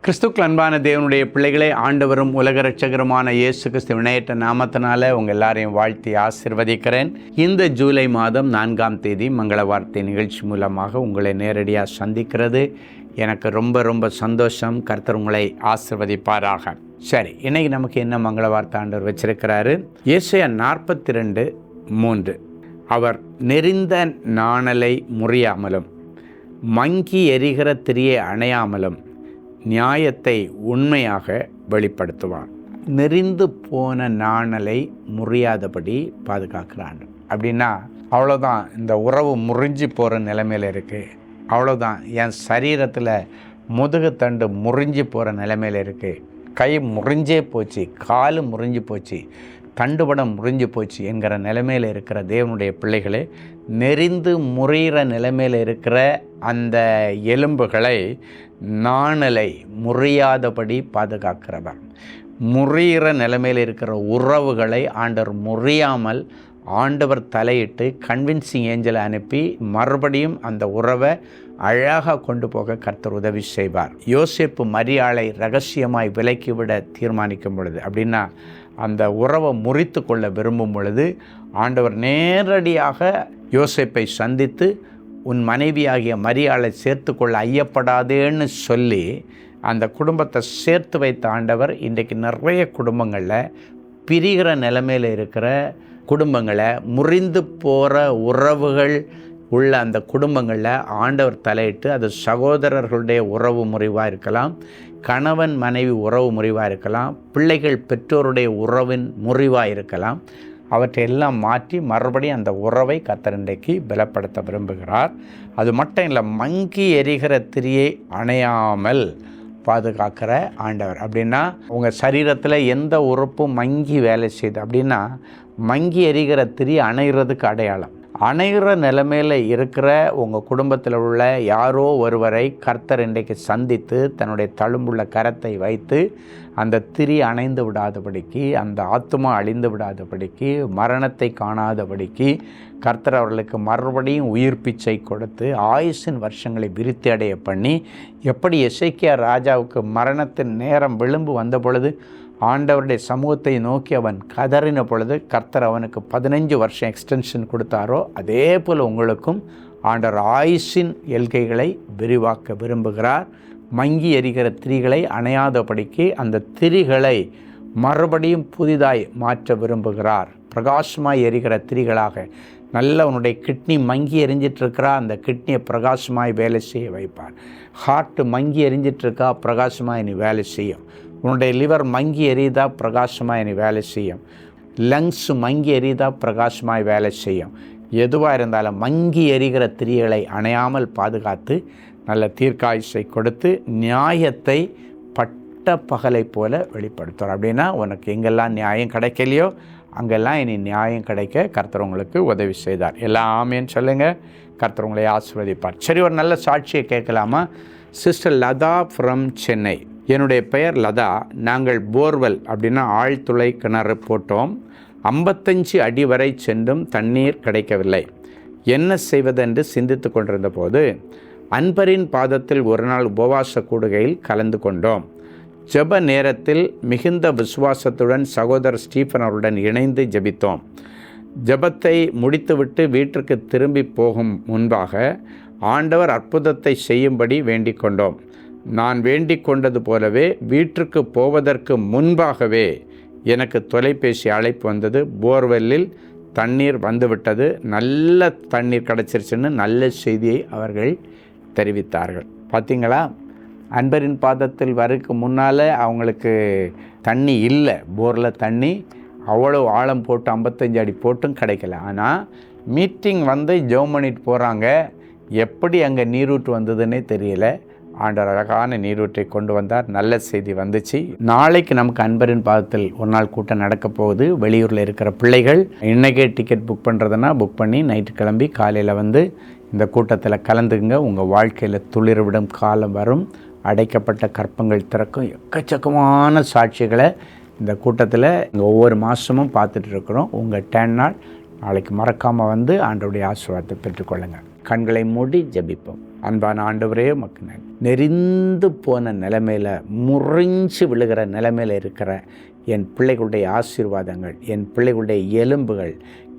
கிறிஸ்துக்கள் அன்பான தேவனுடைய பிள்ளைகளே, ஆண்டவரும் உலக இரட்சகருமான இயேசு கிறிஸ்து வினையற்ற நாமத்தினால உங்கள் எல்லாரையும் வாழ்த்தி ஆசீர்வதிக்கிறேன். இந்த ஜூலை மாதம் 4ஆம் தேதி மங்கள வார்த்தை நிகழ்ச்சி மூலமாக உங்களை நேரடியாக சந்திக்கிறது எனக்கு ரொம்ப சந்தோஷம். கர்த்தர் உங்களை ஆசீர்வதிப்பாராக. சரி, இன்னைக்கு நமக்கு என்ன மங்கள வார்த்தை ஆண்டவர் வச்சிருக்கிறாரு? ஏசாயா 42:3. அவர் நெறிந்த நாணலை முறியாமலும் மங்கி எரிகிற திரியை அணையாமலும் நியாயத்தை உண்மையாக வெளிப்படுத்துவார். நெறிந்து போன நாணலை முறியாதபடி பாதுகாக்கிறான். அப்படின்னா அவ்வளோதான், இந்த உறவு முறிஞ்சு போகிற நிலைமையில் இருக்குது. அவ்வளோதான், என் சரீரத்தில் முதுகுத்தண்டு முறிஞ்சு போகிற நிலைமையில் இருக்குது. கை முறிஞ்சே போச்சு, கால் முறிஞ்சு போச்சு, தண்டுபடம் முறிஞ்சு போச்சு என்கிற நிலைமையில் இருக்கிற தேவனுடைய பிள்ளைகளே, நெறிந்து முறிகிற நிலைமையில் இருக்கிற அந்த எலும்புகளை நாணலை முறியாதபடி பாதுகாக்கிறவர். முறிகிற நிலைமையில் இருக்கிற உறவுகளை ஆண்டவர் முறியாமல் ஆண்டவர் தலையிட்டு கன்வின்சிங் ஏஞ்சலை அனுப்பி மறுபடியும் அந்த உறவை அழகாக கொண்டு போக கர்த்தர் உதவி செய்வார். யோசேப்பு மரியாளை ரகசியமாய் விலக்கிவிட தீர்மானிக்கும் பொழுது, அப்படின்னா அந்த உறவை முறித்து கொள்ள விரும்பும் பொழுது ஆண்டவர் நேரடியாக யோசேப்பை சந்தித்து உன் மனைவியாகிய மரியாளை சேர்த்து கொள்ள ஐயப்படாதேன்னு சொல்லி அந்த குடும்பத்தை சேர்த்து வைத்த ஆண்டவர் இன்றைக்கு நிறைய குடும்பங்களில் பிரிகிற நிலைமையில் இருக்கிற குடும்பங்களை, முறிந்து போகிற உறவுகள் உள்ள அந்த குடும்பங்களில் ஆண்டவர் தலையிட்டு, அது சகோதரர்களுடைய உறவு முறிவாக இருக்கலாம், கணவன் மனைவி உறவு முறிவாக இருக்கலாம், பிள்ளைகள் பெற்றோருடைய உறவின் முறிவாக இருக்கலாம். அவற்றையெல்லாம் மாற்றி மறுபடியும் அந்த உறவை கர்த்தர் இன்றைக்கு பலப்படுத்த விரும்புகிறார். அது மட்டும் இல்லை, மங்கி எரிகிற திரியை அணையாமல் பாதுகாக்கிற ஆண்டவர். அப்படின்னா உங்கள் சரீரத்தில் எந்த உறுப்பும் மங்கி வேலை செய்யுது அப்படின்னா, மங்கி எரிகிற திரி அணைகிறதுக்கு அடையாளம். அணைகிற நிலைமையில் இருக்கிற உங்கள் குடும்பத்தில் உள்ள யாரோ ஒருவரை கர்த்தர் இன்றைக்கு சந்தித்து தன்னுடைய தழும்புள்ள கரத்தை வைத்து அந்த திரி அணைந்து விடாதபடிக்கு, அந்த ஆத்துமா அழிந்து விடாதபடிக்கு, மரணத்தை காணாதபடிக்கு கர்த்தர் அவர்களுக்கு மறுபடியும் உயிர் பிச்சை கொடுத்து ஆயுசின் வருஷங்களை விருத்தி அடைய பண்ணி, எப்படி எசேக்கியா ராஜாவுக்கு மரணத்தின் நேரம் விளிம்பு வந்த பொழுது ஆண்டவருடைய சமூகத்தை நோக்கி அவன் கதறின பொழுது கர்த்தர் அவனுக்கு 15 வருஷம் எக்ஸ்டென்ஷன் கொடுத்தாரோ, அதே போல் உங்களுக்கும் ஆண்டவர் ஆயுசின் எல்கைகளை விரிவாக்க விரும்புகிறார். மங்கி எரிகிற திரிகளை அணையாதபடிக்கு அந்த திரிகளை மறுபடியும் புதிதாய் மாற்ற விரும்புகிறார். பிரகாசமாய் எரிகிற திரிகளாக, நல்ல உன்னுடைய கிட்னி மங்கி எரிஞ்சிட்ருக்கிறா, அந்த கிட்னியை பிரகாசமாய் வேலை செய்ய வைப்பார். ஹார்ட்டு மங்கி எரிஞ்சிட்ருக்கா, பிரகாசமாய் நீ வேலை செய்யும். உன்னுடைய லிவர் மங்கி எரியுதா, பிரகாசமாய் நீ வேலை செய்யும். லங்ஸ் மங்கி எரியுதா, பிரகாசமாய் வேலை செய்யும். எதுவாக இருந்தாலும் மங்கி எரிகிற திரிகளை அணையாமல் பாதுகாத்து நல்ல தீர்க்காயுசை கொடுத்து நியாயத்தை பட்ட பகலை போல வெளிப்படுத்துவார். அப்படின்னா உனக்கு எங்கெல்லாம் நியாயம் கிடைக்கலையோ அங்கெல்லாம் இனி நியாயம் கிடைக்க கர்த்தர் உங்களுக்கு உதவி செய்தார். எல்லாம் ஆமேன்னு சொல்லுங்கள். கர்த்தர் உங்களை ஆசீர்வதிப்பார். சரி, ஒரு நல்ல சாட்சியை கேட்கலாமா? Sister Latha from Chennai. என்னுடைய பெயர் லதா. நாங்கள் போர்வெல், அப்படின்னா ஆழ்துளை கிணறு போட்டோம். 55 அடி வரை சென்றும் தண்ணீர் கிடைக்கவில்லை. என்ன செய்வதென்று சிந்தித்து கொண்டிருந்த போது அன்பரின் பாதத்தில் ஒரு நாள் உபவாச கூடுகையில் கலந்து கொண்டோம். ஜெப நேரத்தில் மிகுந்த விசுவாசத்துடன் சகோதரர் ஸ்டீஃபன் அவருடன் இணைந்து ஜெபித்தோம். ஜெபத்தை முடித்துவிட்டு வீட்டிற்கு திரும்பி போகும் முன்பாக ஆண்டவர் அற்புதத்தை செய்யும்படி வேண்டிக் கொண்டோம். நான் வேண்டிக் கொண்டது போலவே வீட்டிற்கு போவதற்கு முன்பாகவே எனக்கு தொலைபேசி அழைப்பு வந்தது. போர்வெல்லில் தண்ணீர் வந்துவிட்டது, நல்ல தண்ணீர் கிடச்சிருச்சுன்னு நல்ல செய்தியை அவர்கள் தெரிவித்தார்கள். பார்த்தீங்களா, அன்பரின் பாதத்தில் வரக்கு முன்னால் அவங்களுக்கு தண்ணி இல்லை, போரில் தண்ணி அவ்வளோ ஆழம் போட்டு 55 அடி போட்டும் கிடைக்கல. ஆனால் மீட்டிங் வந்து ஜெபம் பண்ணிட்டு போகிறாங்க. எப்படி அங்கே நீரூற்று வந்ததுன்னே தெரியல. ஆண்டவர் அழகான நீரூற்றை கொண்டு வந்தார். நல்ல செய்தி வந்துச்சு. நாளைக்கு நமக்கு அன்பரின் பாதத்தில் ஒரு நாள் கூட்டம் நடக்க போகுது. வெளியூரில் இருக்கிற பிள்ளைகள் இன்றைக்கே டிக்கெட் புக் பண்ணுறதுன்னா புக் பண்ணி நைட்டு கிளம்பி காலையில் வந்து இந்த கூட்டத்தில் கலந்துக்குங்க. உங்கள் வாழ்க்கையில் துளிர்விடும் காலம் வரும். அடைக்கப்பட்ட கற்பங்கள் திறக்கும். எக்கச்சக்கமான சாட்சிகளை இந்த கூட்டத்தில் ஒவ்வொரு மாதமும் பார்த்துட்டு இருக்கிறோம். உங்கள் 10 நாள் நாளைக்கு மறக்காமல் வந்து ஆண்டவருடைய ஆசீர்வாதத்தை பெற்றுக்கொள்ளுங்கள். கண்களை மூடி ஜெபிப்போம். அன்பான ஆண்டவரே உமக்கு நன்றி. நெறிந்து போன நிலைமையில், முறிஞ்சு விழுகிற நிலைமையில் இருக்கிற என் பிள்ளைகளுடைய ஆசீர்வாதங்கள், என் பிள்ளைகளுடைய எலும்புகள்,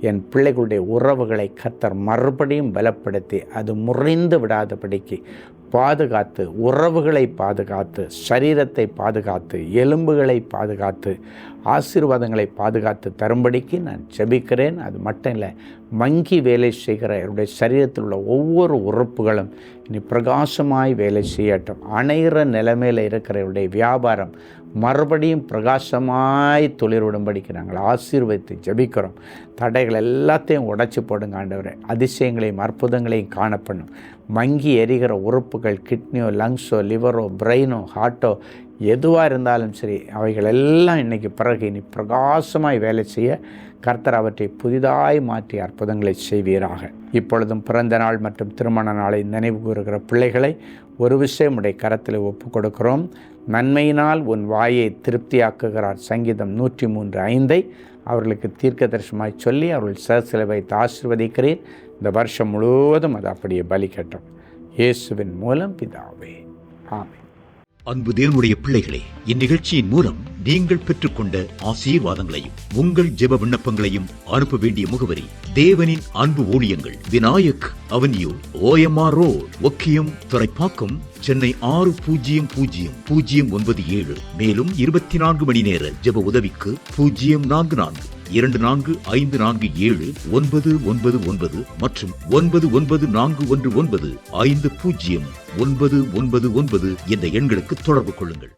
என் பிள்ளைகளுடைய உறவுகளை கர்த்தர் மறுபடியும் பலப்படுத்தி அது முறிந்து விடாதபடிக்கு பாதுகாத்து, உறவுகளை பாதுகாத்து, சரீரத்தை பாதுகாத்து, எலும்புகளை பாதுகாத்து, ஆசீர்வாதங்களை பாதுகாத்து தரும்படிக்கு நான் ஜெபிக்கிறேன். அது மட்டும் இல்லை, மங்கி வேலை செய்கிற என்னுடைய சரீரத்தில் உள்ள ஒவ்வொரு உறுப்புகளும் இனி பிரகாசமாய் வேலை செய்யட்டும். அணைகிற நிலைமையில் இருக்கிற என்னுடைய வியாபாரம் மறுபடியும் பிரகாசமாய் தொழில்விடும்படிக்கு நாங்கள் ஆசீர்வதித்து ஜெபிக்கிறோம். தடைகள் எல்லாத்தையும் உடைச்சி போடுங்க ஆண்டவரே. அதிசயங்களையும் அற்புதங்களையும் காணப்படும். மங்கி எரிகிற உறுப்புகள், கிட்னியோ, லங்ஸோ, லிவரோ, பிரெயினோ, ஹார்ட்டோ, எதுவாக இருந்தாலும் சரி, அவைகள் எல்லாம் இன்றைக்கி பிறகு இனி பிரகாசமாய் வேலை செய்ய கர்த்தர் அவற்றை புதிதாய் மாற்றி அற்புதங்களை செய்வீராக. இப்பொழுதும் பிறந்த நாள் மற்றும் திருமண நாளை நினைவு கூறுகிற பிள்ளைகளை ஒரு விஷயம் உடைய கரத்தில் ஒப்பு கொடுக்கிறோம். நன்மையினால் உன் வாயை திருப்தியாக்குகிறார். சங்கீதம் 103:5 அவர்களுக்கு தீர்க்க தரிசனமாய் சொல்லி அவர்கள் சிரசில் வைத்து ஆசீர்வதிக்கிறீர். இந்த வருஷம் முழுவதும் அது அப்படியே பலிக்கட்டும். இயேசுவின் மூலம் பிதாவே, ஆமென். அன்பு தேவனுடைய பிள்ளைகளே, இந்நிகழ்ச்சியின் மூலம் நீங்கள் பெற்றுக்கொண்ட ஆசீர்வாதங்களையும் உங்கள் ஜெப விண்ணப்பங்களையும் அனுப்ப வேண்டிய முகவரி: தேவனின் அன்பு ஊழியங்கள், Vinayak avenue, OMR road, Okkiyam, Thoraipakkam, Chennai 600097. மேலும் 24 மணி நேர ஜெப உதவிக்கு 044-24547-999 மற்றும் 9941150999 என்ற எண்களுக்கு தொடர்பு கொள்ளுங்கள்.